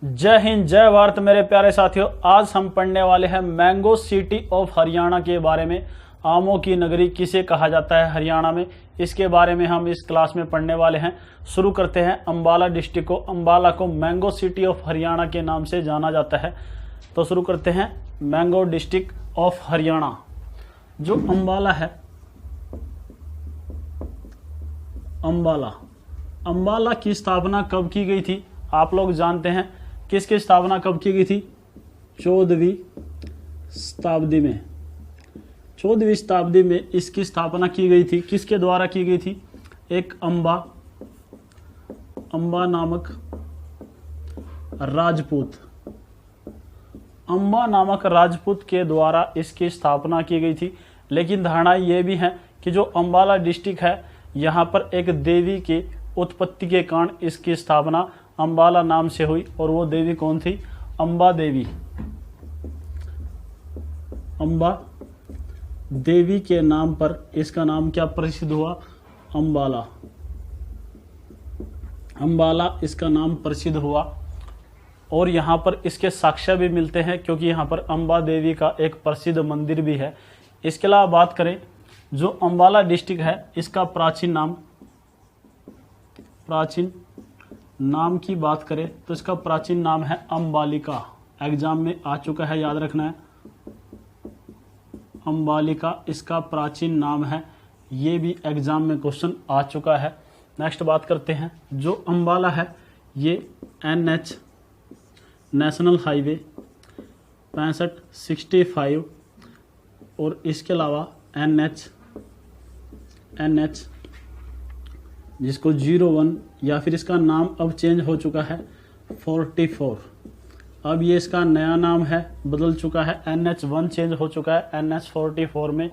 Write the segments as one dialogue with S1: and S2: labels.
S1: जय हिंद, जय भारत मेरे प्यारे साथियों। आज हम पढ़ने वाले हैं मैंगो सिटी ऑफ हरियाणा के बारे में। आमों की नगरी किसे कहा जाता है हरियाणा में, इसके बारे में हम इस क्लास में पढ़ने वाले हैं। शुरू करते हैं अंबाला डिस्ट्रिक्ट को। अंबाला को मैंगो सिटी ऑफ हरियाणा के नाम से जाना जाता है। तो शुरू करते हैं मैंगो डिस्ट्रिक्ट ऑफ हरियाणा। जो अंबाला है, अंबाला की स्थापना कब की गई थी? आप लोग जानते हैं किसकी स्थापना कब की गई थी? 14वीं शताब्दी में। 14वीं शताब्दी में इसकी स्थापना की गई थी। किसके द्वारा की गई थी? एक अंबा नामक राजपूत के द्वारा इसकी स्थापना की गई थी। लेकिन धारणा ये भी है कि जो अंबाला डिस्ट्रिक्ट है, यहाँ पर एक देवी की उत्पत्ति के कारण इसकी स्थापना अंबाला नाम से हुई। और वो देवी कौन थी? अंबा देवी। अंबा देवी के नाम पर इसका नाम क्या प्रसिद्ध हुआ? अंबाला इसका नाम प्रसिद्ध हुआ। और यहाँ पर इसके साक्ष्य भी मिलते हैं, क्योंकि यहाँ पर अंबा देवी का एक प्रसिद्ध मंदिर भी है। इसके अलावा बात करें, जो अंबाला डिस्ट्रिक्ट है, इसका प्राचीन नाम की बात करें तो इसका प्राचीन नाम है अंबालिका। एग्जाम में आ चुका है, याद रखना है। अंबालिका इसका प्राचीन नाम है। ये भी एग्जाम में क्वेश्चन आ चुका है। नेक्स्ट बात करते हैं, जो अंबाला है ये NH नेशनल हाईवे 6565 और इसके अलावा NH जिसको 01 या फिर इसका नाम अब चेंज हो चुका है 44। अब ये इसका नया नाम है, बदल चुका है। NH1 चेंज हो चुका है NH44 में।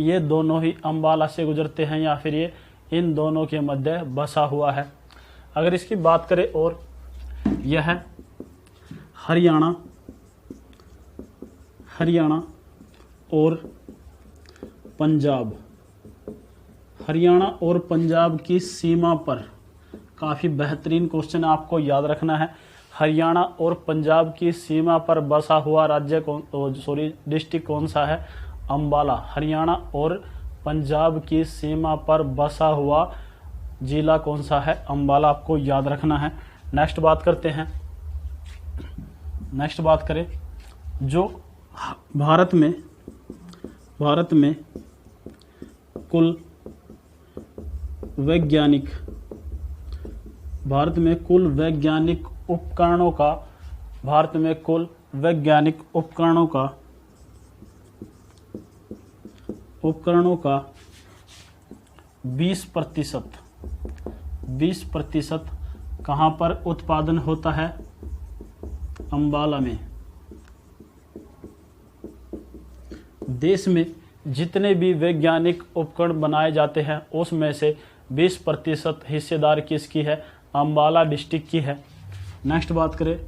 S1: ये दोनों ही अंबाला से गुजरते हैं या फिर ये इन दोनों के मध्य बसा हुआ है। अगर इसकी बात करें, और यह है हरियाणा और पंजाब। हरियाणा और पंजाब की सीमा पर काफ़ी बेहतरीन क्वेश्चन आपको याद रखना है। हरियाणा और पंजाब की सीमा पर बसा हुआ डिस्ट्रिक्ट कौन सा है? अंबाला। हरियाणा और पंजाब की सीमा पर बसा हुआ जिला कौन सा है? अंबाला। आपको याद रखना है। नेक्स्ट बात करें, जो भारत में कुल वैज्ञानिक उपकरणों का 20% कहाँ पर उत्पादन होता है? अंबाला में। देश में जितने भी वैज्ञानिक उपकरण बनाए जाते हैं, उसमें से 20% हिस्सेदार किसकी है? अंबाला डिस्ट्रिक्ट की है। नेक्स्ट बात करें,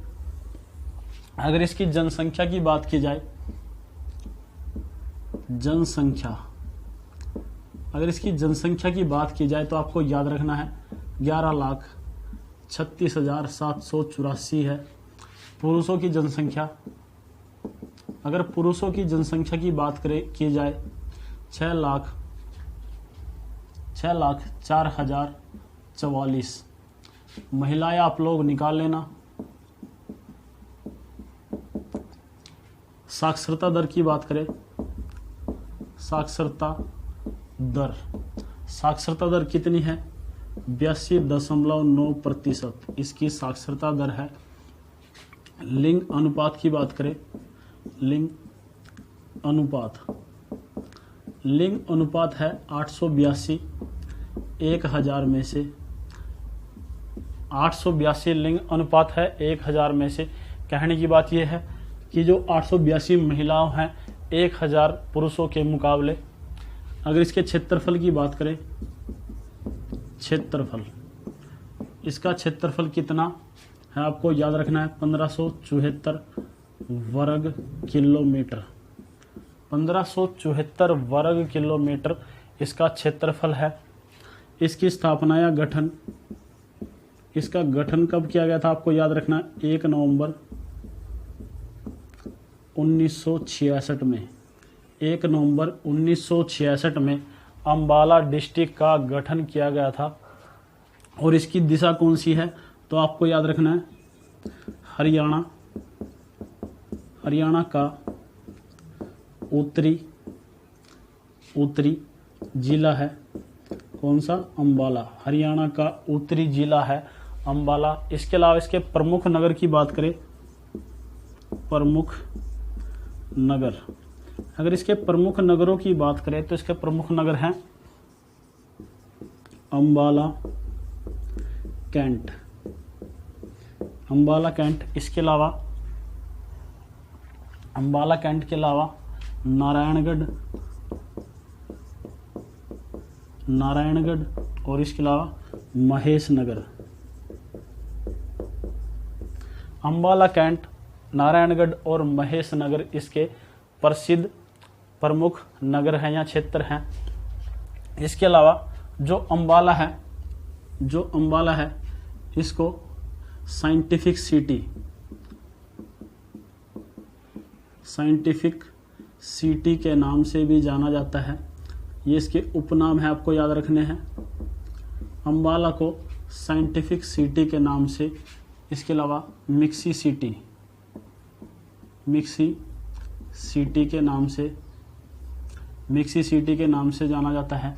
S1: अगर इसकी जनसंख्या की बात की जाए, तो आपको याद रखना है 11,36,784 है पुरुषों की जनसंख्या। अगर पुरुषों की जनसंख्या की बात की जाए 6,04,044। महिलाएं आप लोग निकाल लेना। साक्षरता दर की बात करें, साक्षरता दर कितनी है? 82.9% इसकी साक्षरता दर है। लिंग अनुपात की बात करें, लिंग अनुपात है 882 1000 में से। 882 लिंग अनुपात है 1000 में से। कहने की बात यह है कि जो 882 महिलाओं हैं 1000 पुरुषों के मुकाबले। अगर इसके क्षेत्रफल की बात करें, इसका क्षेत्रफल कितना है? आपको याद रखना है 1574 वर्ग किलोमीटर। 1574 वर्ग किलोमीटर इसका क्षेत्रफल है। इसकी स्थापना या गठन इसका गठन कब किया गया था आपको याद रखना, 1 नवंबर 1966 में। 1 नवंबर 1966 में अम्बाला डिस्ट्रिक्ट का गठन किया गया था। और इसकी दिशा कौन सी है, तो आपको याद रखना है हरियाणा का उत्तरी जिला है कौन सा, अम्बाला। हरियाणा का उत्तरी जिला है अम्बाला। इसके अलावा इसके प्रमुख नगर की बात करें, प्रमुख नगर, अगर इसके प्रमुख नगरों की बात करें तो इसके प्रमुख नगर हैं अम्बाला, कैंट, अम्बाला कैंट। इसके अलावा अम्बाला कैंट के अलावा नारायणगढ़ और इसके अलावा महेशनगर। अम्बाला कैंट, नारायणगढ़ और महेशनगर इसके प्रसिद्ध प्रमुख नगर हैं या क्षेत्र हैं। इसके अलावा जो अम्बाला है इसको साइंटिफिक सिटी के नाम से भी जाना जाता है। ये इसके उपनाम है, आपको याद रखने हैं। अम्बाला को साइंटिफिक सिटी के नाम से, इसके अलावा मिक्सी सिटी के नाम से जाना जाता है।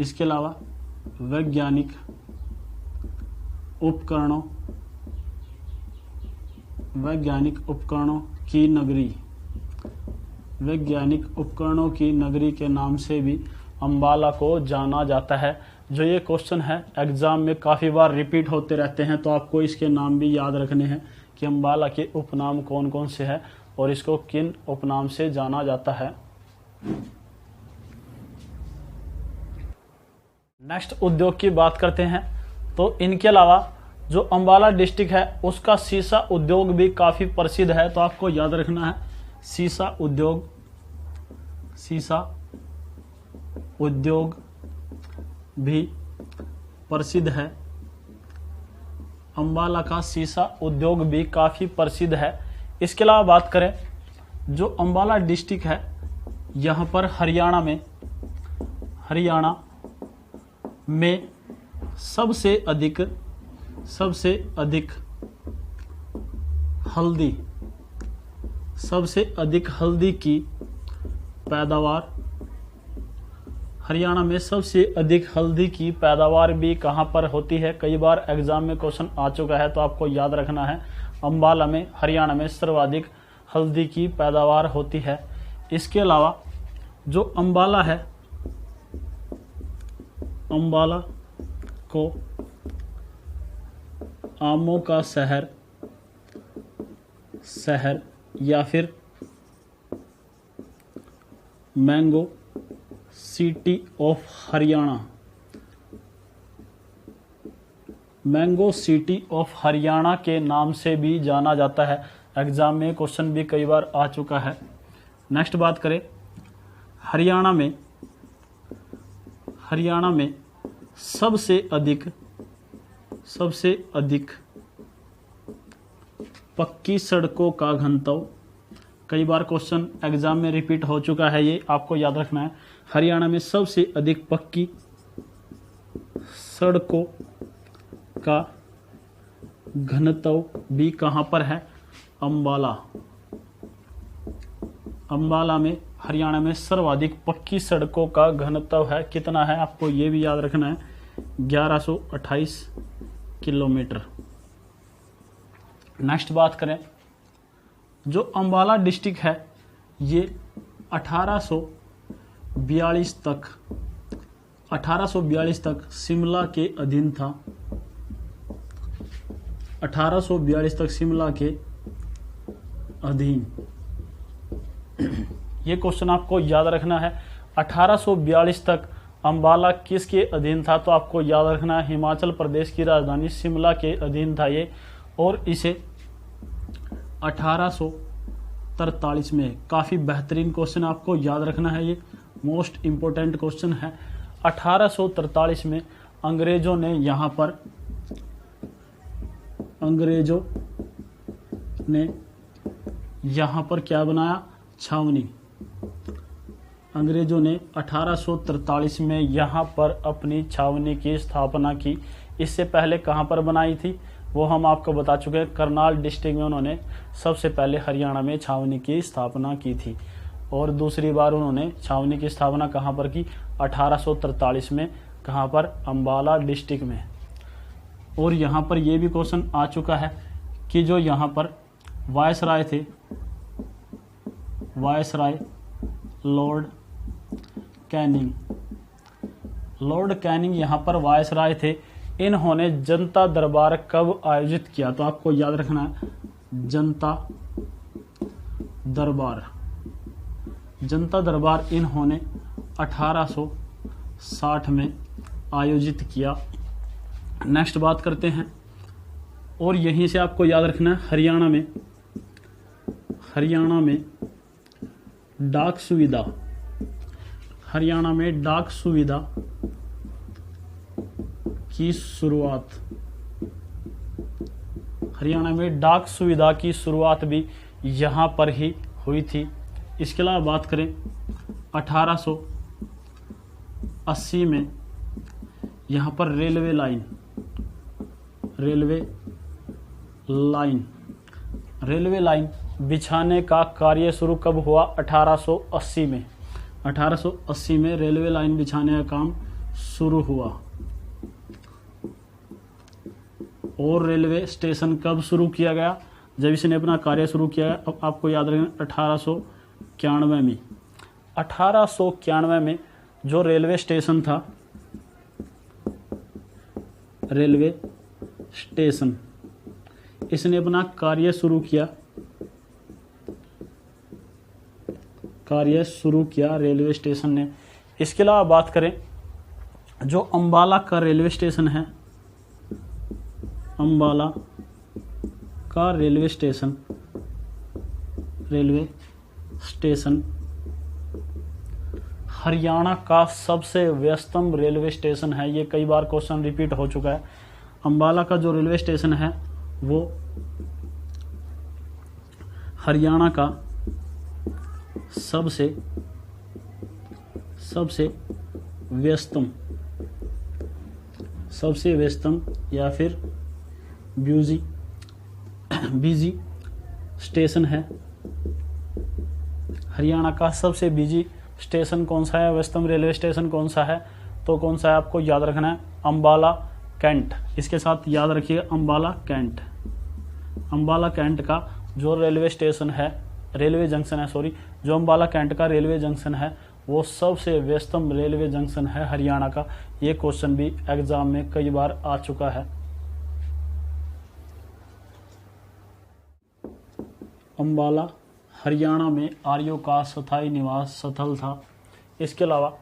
S1: इसके अलावा वैज्ञानिक उपकरणों की नगरी के नाम से भी अम्बाला को जाना जाता है। जो ये क्वेश्चन है एग्जाम में काफ़ी बार रिपीट होते रहते हैं, तो आपको इसके नाम भी याद रखने हैं कि अम्बाला के उपनाम कौन कौन से हैं और इसको किन उपनाम से जाना जाता है। नेक्स्ट उद्योग की बात करते हैं, तो इनके अलावा जो अम्बाला डिस्ट्रिक्ट है उसका सीसा उद्योग भी काफ़ी प्रसिद्ध है। तो आपको याद रखना है सीसा उद्योग भी प्रसिद्ध है। अम्बाला का सीसा उद्योग भी काफ़ी प्रसिद्ध है। इसके अलावा बात करें, जो अम्बाला डिस्ट्रिक्ट है यहाँ पर हरियाणा में सबसे अधिक हल्दी की पैदावार, हरियाणा में सबसे अधिक हल्दी की पैदावार भी कहाँ पर होती है। कई बार एग्जाम में क्वेश्चन आ चुका है, तो आपको याद रखना है अम्बाला में, हरियाणा में सर्वाधिक हल्दी की पैदावार होती है। इसके अलावा जो अम्बाला है, अम्बाला को आमों का शहर या फिर मैंगो सिटी ऑफ हरियाणा के नाम से भी जाना जाता है। एग्जाम में क्वेश्चन भी कई बार आ चुका है। नेक्स्ट बात करें, हरियाणा में सबसे अधिक पक्की सड़कों का घनत्व, कई बार क्वेश्चन एग्जाम में रिपीट हो चुका है, ये आपको याद रखना है। हरियाणा में सबसे अधिक पक्की सड़कों का घनत्व भी कहाँ पर है, अम्बाला में हरियाणा में सर्वाधिक पक्की सड़कों का घनत्व है। कितना है आपको ये भी याद रखना है, 1128 किलोमीटर। नेक्स्ट बात करें, जो अम्बाला डिस्ट्रिक्ट है ये 1842 तक शिमला के अधीन था। 1842 तक शिमला के अधीन, ये क्वेश्चन आपको याद रखना है। 1842 तक अम्बाला किसके अधीन था, तो आपको याद रखना है हिमाचल प्रदेश की राजधानी शिमला के अधीन था ये। और इसे 1843 में, काफ़ी बेहतरीन क्वेश्चन आपको याद रखना है, ये मोस्ट इम्पोर्टेंट क्वेश्चन है। 1843 में अंग्रेजों ने यहाँ पर अंग्रेजों ने यहाँ पर क्या बनाया, छावनी। अंग्रेजों ने 1843 में यहाँ पर अपनी छावनी की स्थापना की। इससे पहले कहाँ पर बनाई थी वो हम आपको बता चुके हैं। करनाल डिस्ट्रिक्ट में उन्होंने सबसे पहले हरियाणा में छावनी की स्थापना की थी। और दूसरी बार उन्होंने छावनी की स्थापना कहाँ पर की, 1843 में। कहाँ पर, अम्बाला डिस्ट्रिक्ट में। और यहाँ पर ये भी क्वेश्चन आ चुका है कि जो यहाँ पर वायसराय थे, viceroy Lord Canning, Lord Canning यहाँ पर वायसराय थे। इन्होंने जनता दरबार कब आयोजित किया, तो आपको याद रखना है जनता दरबार। जनता दरबार इन्होंने 1860 में आयोजित किया। नेक्स्ट बात करते हैं, और यहीं से आपको याद रखना है हरियाणा में डाक सुविधा, हरियाणा में डाक सुविधा की शुरुआत, हरियाणा में डाक सुविधा की शुरुआत भी यहाँ पर ही हुई थी। इसके अलावा बात करें 1880 में यहाँ पर रेलवे लाइन बिछाने का कार्य शुरू कब हुआ, 1880 में। 1880 में रेलवे लाइन बिछाने का काम शुरू हुआ। और रेलवे स्टेशन कब शुरू किया गया, जब इसने अपना कार्य शुरू किया। अब आपको याद रखना 1891 में। 1891 में जो रेलवे स्टेशन था, रेलवे स्टेशन, इसने अपना कार्य शुरू किया रेलवे स्टेशन ने। इसके अलावा बात करें जो अम्बाला का रेलवे स्टेशन है, अम्बाला का रेलवे स्टेशन हरियाणा का सबसे व्यस्तम रेलवे स्टेशन है। ये कई बार क्वेश्चन रिपीट हो चुका है। अम्बाला का जो रेलवे स्टेशन है वो हरियाणा का सबसे व्यस्तम या फिर बिजी स्टेशन है। हरियाणा का सबसे बिजी स्टेशन कौन सा है, व्यस्तम रेलवे स्टेशन कौन सा है, तो कौन सा है आपको याद रखना है, अम्बाला कैंट। इसके साथ याद रखिए अम्बाला कैंट। अम्बाला कैंट का जो रेलवे स्टेशन है, रेलवे जंक्शन है, सॉरी, जो अम्बाला कैंट का रेलवे जंक्शन है वो सबसे व्यस्तम रेलवे जंक्शन है हरियाणा का। ये क्वेश्चन भी एग्जाम में कई बार आ चुका है। अम्बाला हरियाणा में आर्यों का स्थायी निवास स्थल था। इसके अलावा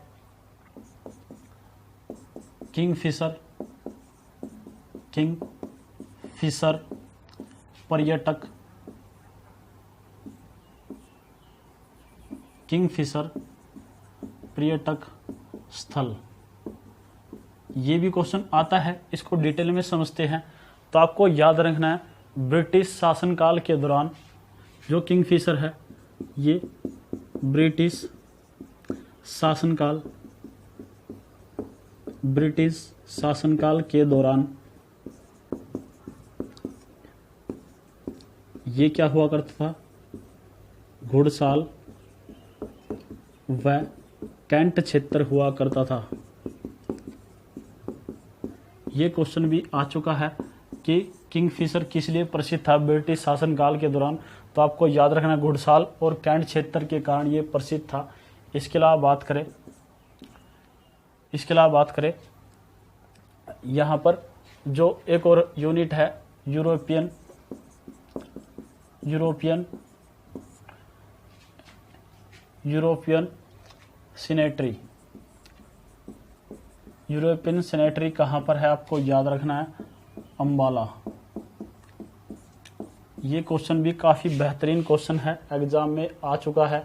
S1: किंगफिशर पर्यटक स्थल, ये भी क्वेश्चन आता है। इसको डिटेल में समझते हैं। तो आपको याद रखना है ब्रिटिश शासनकाल के दौरान जो किंगफिशर है, ये ब्रिटिश शासनकाल के दौरान ये क्या हुआ करता था, घुड़साल व कैंट क्षेत्र हुआ करता था। ये क्वेश्चन भी आ चुका है कि किंगफिशर किस लिए प्रसिद्ध था ब्रिटिश शासनकाल के दौरान, तो आपको याद रखना घुड़साल और कैंट क्षेत्र के कारण ये प्रसिद्ध था। इसके अलावा बात करें यहाँ पर जो एक और यूनिट है यूरोपियन सिनेटरी कहाँ पर है, आपको याद रखना है अम्बाला। ये क्वेश्चन भी काफ़ी बेहतरीन क्वेश्चन है, एग्जाम में आ चुका है।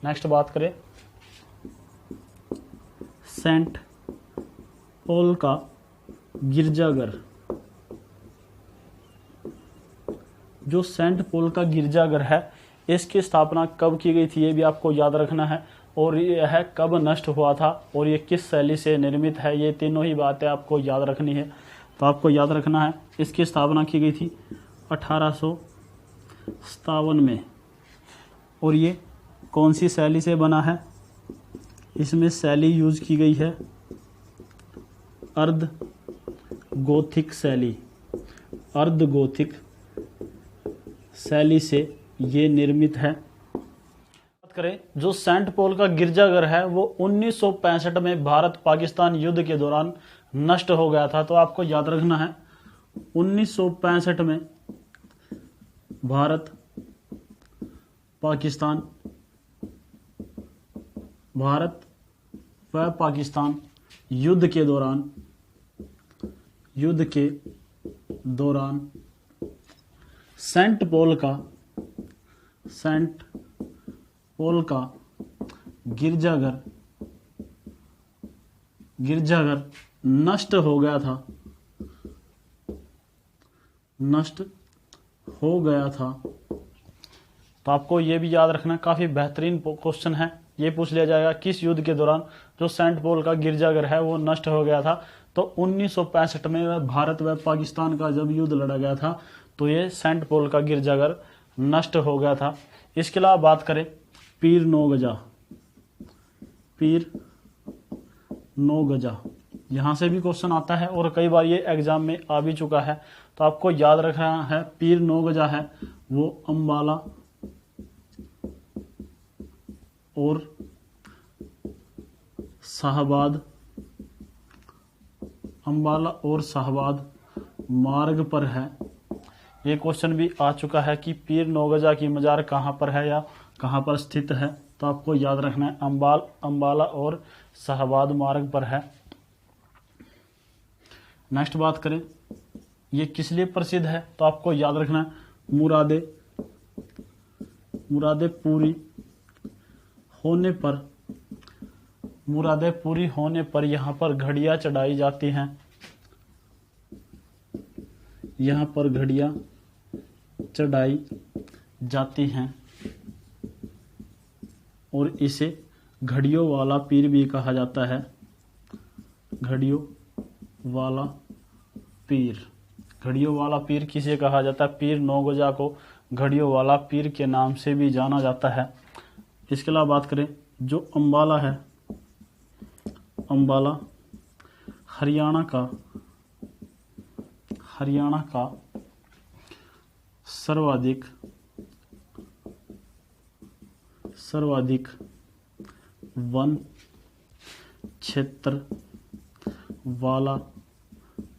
S1: नेक्स्ट बात करें सेंट पॉल का गिरजाघर, जो सेंट पॉल का गिरजाघर है इसकी स्थापना कब की गई थी, ये भी आपको याद रखना है। और यह कब नष्ट हुआ था और ये किस शैली से निर्मित है, ये तीनों ही बातें आपको याद रखनी है। तो आपको याद रखना है इसकी स्थापना की गई थी 1857 में। और ये कौन सी शैली से बना है, इसमें शैली यूज की गई है अर्ध गोथिक शैली। अर्ध गोथिक शैली से ये निर्मित है। बात करें जो सेंट पॉल का गिरजाघर है वो 1965 में भारत पाकिस्तान युद्ध के दौरान नष्ट हो गया था। तो आपको याद रखना है 1965 में भारत व पाकिस्तान युद्ध के दौरान सेंट पॉल का गिरजाघर नष्ट हो गया था। तो आपको ये भी याद रखना, काफी बेहतरीन क्वेश्चन है। ये पूछ लिया जाएगा किस युद्ध के दौरान जो सेंट पॉल का गिरजाघर है वो नष्ट हो गया था। तो 1965 में भारत व पाकिस्तान का जब युद्ध लड़ा गया था तो ये सेंट पॉल का गिरजाघर नष्ट हो गया था। इसके अलावा बात करें पीर नौगजा, यहाँ से भी क्वेश्चन आता है और कई बार ये एग्जाम में आ भी चुका है। तो आपको याद रखना है पीर नौगजा है वो अम्बाला और शाहबाद मार्ग पर है। ये क्वेश्चन भी आ चुका है कि पीर नौगजा की मजार कहाँ पर है या कहाँ पर स्थित है। तो आपको याद रखना है अम्बाला और शाहबाद मार्ग पर है। नेक्स्ट बात करें ये किस लिए प्रसिद्ध है, तो आपको याद रखना है मुरादे पूरी होने पर यहाँ पर घड़ियाँ चढ़ाई जाती हैं। यहाँ पर घड़ियाँ चढ़ाई जाती हैं और इसे घड़ियों वाला पीर भी कहा जाता है। घड़ियों वाला पीर किसे कहा जाता है, पीर नौगजा को घड़ियों वाला पीर के नाम से भी जाना जाता है। इसके अलावा बात करें जो अम्बाला है, अम्बाला हरियाणा का सर्वाधिक वन क्षेत्र वाला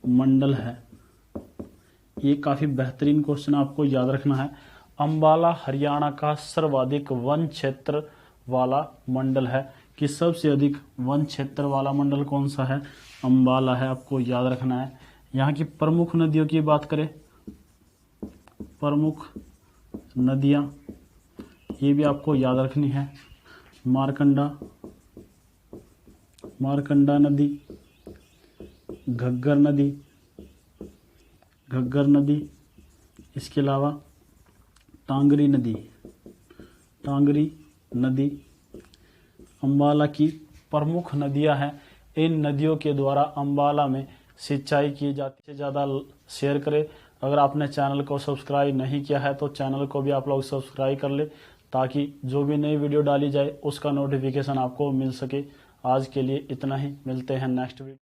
S1: मंडल है। ये काफी बेहतरीन क्वेश्चन आपको याद रखना है। अम्बाला हरियाणा का सर्वाधिक वन क्षेत्र वाला मंडल है कि सबसे अधिक वन क्षेत्र वाला मंडल कौन सा है, अम्बाला है। आपको याद रखना है। यहाँ की प्रमुख नदियों की बात करें, प्रमुख नदियाँ ये भी आपको याद रखनी है। मारकंडा नदी, घग्गर नदी, इसके अलावा टांगरी नदी अम्बाला की प्रमुख नदियां हैं। इन नदियों के द्वारा अम्बाला में सिंचाई की जाती है। ज़्यादा शेयर करें। अगर आपने चैनल को सब्सक्राइब नहीं किया है तो चैनल को भी आप लोग सब्सक्राइब कर ले ताकि जो भी नई वीडियो डाली जाए उसका नोटिफिकेशन आपको मिल सके। आज के लिए इतना ही, मिलते हैं नेक्स्ट वीडियो।